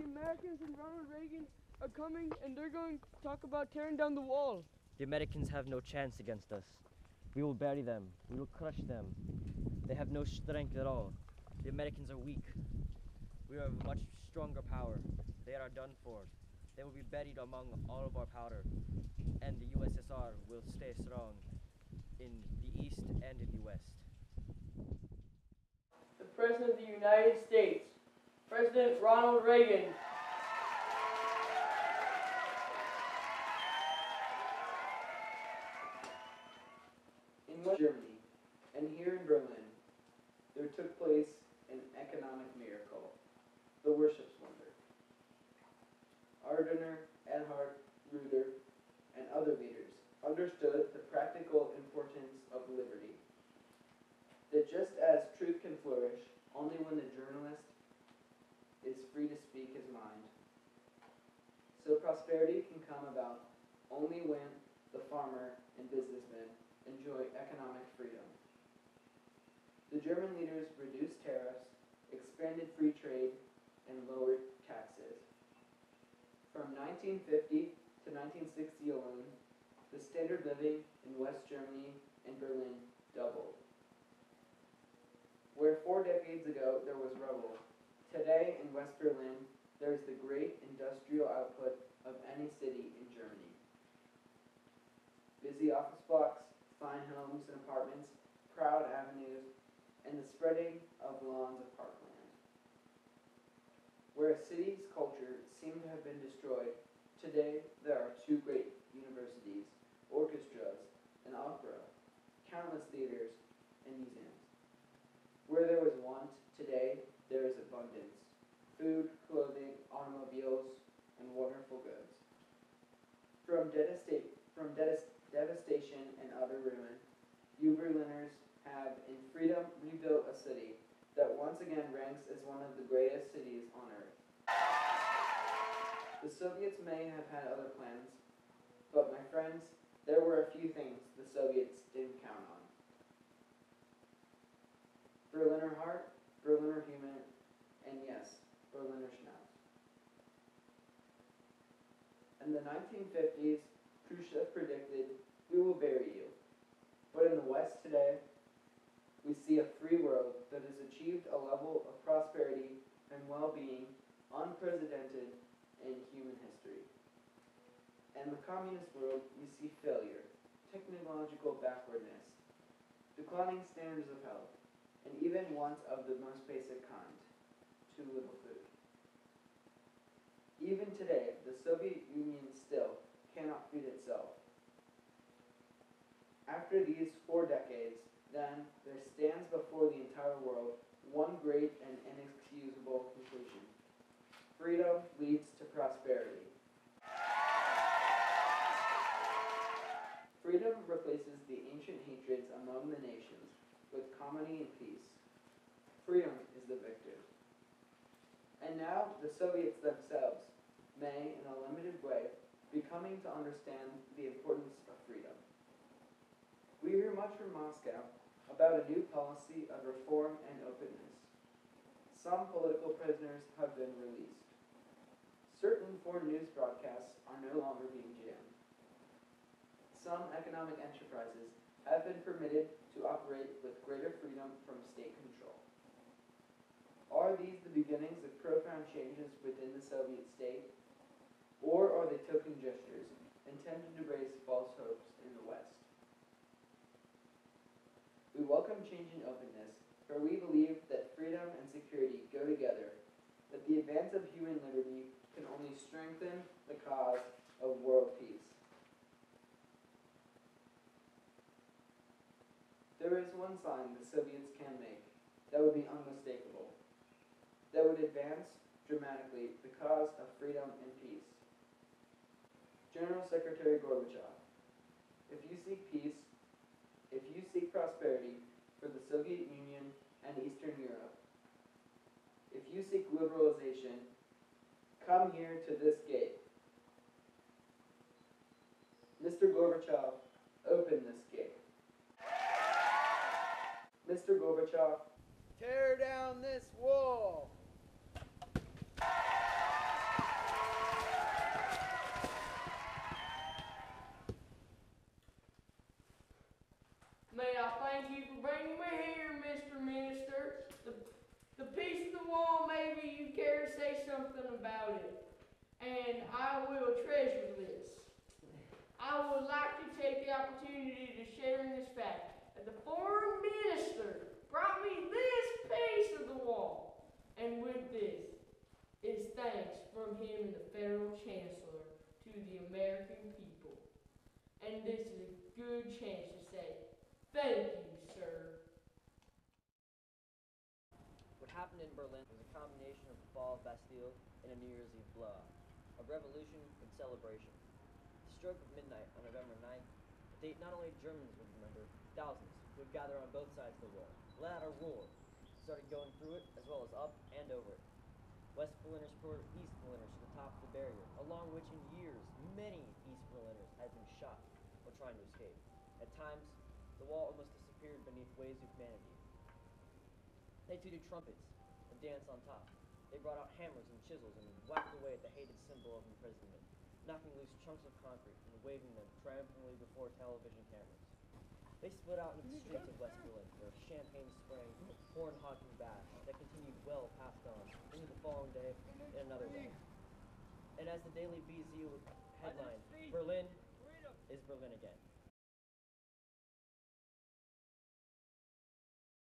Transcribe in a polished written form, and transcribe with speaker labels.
Speaker 1: Americans and Ronald Reagan are coming, and they're going to talk about tearing down the wall.
Speaker 2: The Americans have no chance against us. We will bury them. We will crush them. They have no strength at all. The Americans are weak. We have a much stronger power. They are done for. They will be buried among all of our powder, and the USSR will stay strong in the East and in the West.
Speaker 1: The President of the United States, President Ronald Reagan.
Speaker 3: In West Germany, and here in Berlin, there took place an economic miracle, the Wirtschaftswunder. Ardiner, Erhard, Reuter, and other leaders understood the practical importance of liberty. That just as truth can flourish only when the journalist is free to speak his mind, so prosperity can come about only when the farmer and businessman enjoy economic freedom. The German leaders reduced tariffs, expanded free trade, and lowered taxes. From 1950 to 1960 alone, the standard living in West Germany and Berlin doubled. Where 4 decades ago there was rubble, today in West Berlin there is the great industrial output of any city in Germany. Busy office blocks, fine homes and apartments, proud avenues, and the spreading of lawns of parkland. Where a city's culture seemed to have been destroyed, today there are 2 great universities, orchestras, an opera, countless theaters, and museums. Where there was want, today there is abundance. Food, clothing, automobiles, and wonderful goods. From devastation and utter ruin, you Berliners have in freedom rebuilt a city that once again ranks as one of the greatest cities on earth. The Soviets may have had other plans, but my friends, there were a few things the Soviets didn't count on. Berliner heart, Berliner human, and yes, Berliner Schnauz. In the 1950s, Khrushchev predicted, "We will bury you." But in the West today, we see a free world that has achieved a level of prosperity and well-being unprecedented in human history. In the communist world, we see failure, technological backwardness, declining standards of health, and even want of the most basic kind, too little food. Even today, the Soviet Union still cannot feed itself. After these 4 decades, then, there stands before the entire world one great and inexcusable conclusion. Freedom leads to prosperity. Freedom replaces the ancient hatreds among the nations with comedy and peace. Freedom is the victor. And now the Soviets themselves may, in a limited way, be coming to understand the importance of freedom. We hear much from Moscow about a new policy of reform and openness. Some political prisoners have been released. Certain foreign news broadcasts are no longer being jammed. Some economic enterprises have been permitted to operate with greater freedom from state control. Are these the beginnings of profound changes within the Soviet state? Or are they token gestures intended to raise false hopes in the West? We welcome change and openness, for we believe that freedom and security go together, that the advance of human liberty can only strengthen the cause of world peace. There is one sign the Soviets can make that would be unmistakable, that would advance dramatically the cause of freedom and peace. General Secretary Gorbachev, if you seek peace, if you seek prosperity for the Soviet Union and Eastern Europe, if you seek liberalization, come here to this gate. Mr. Gorbachev, open this gate. Mr. Gorbachev,
Speaker 1: Tear down this wall. thank you for bringing me here, Mr. Minister. The piece of the wall, maybe you care to say something about it. And I will treasure this. I would like to take the opportunity to share in this fact that the foreign minister brought me this piece of the wall. And with this is thanks from him and the federal chancellor to the American people. And this is a good chance to say, thank you, sir.
Speaker 2: What happened in Berlin was a combination of the fall of Bastille and a New Year's Eve blowout, a revolution and celebration. The stroke of midnight on November 9th, a date not only Germans would remember, thousands would gather on both sides of the wall, let out a roar, started going through it as well as up and over it. West Berliners poured East Berliners to the top of the barrier, along which in years many East Berliners had been shot while trying to escape. At times, the wall almost disappeared beneath waves of humanity. They tooted trumpets and danced on top. They brought out hammers and chisels and whacked away at the hated symbol of imprisonment, knocking loose chunks of concrete and waving them triumphantly before television cameras. They split out into the streets of West Berlin for a champagne-spraying, horn-honking bash that continued well past dawn into the following day and another day. And as the Daily BZ would headline, Berlin is Berlin again.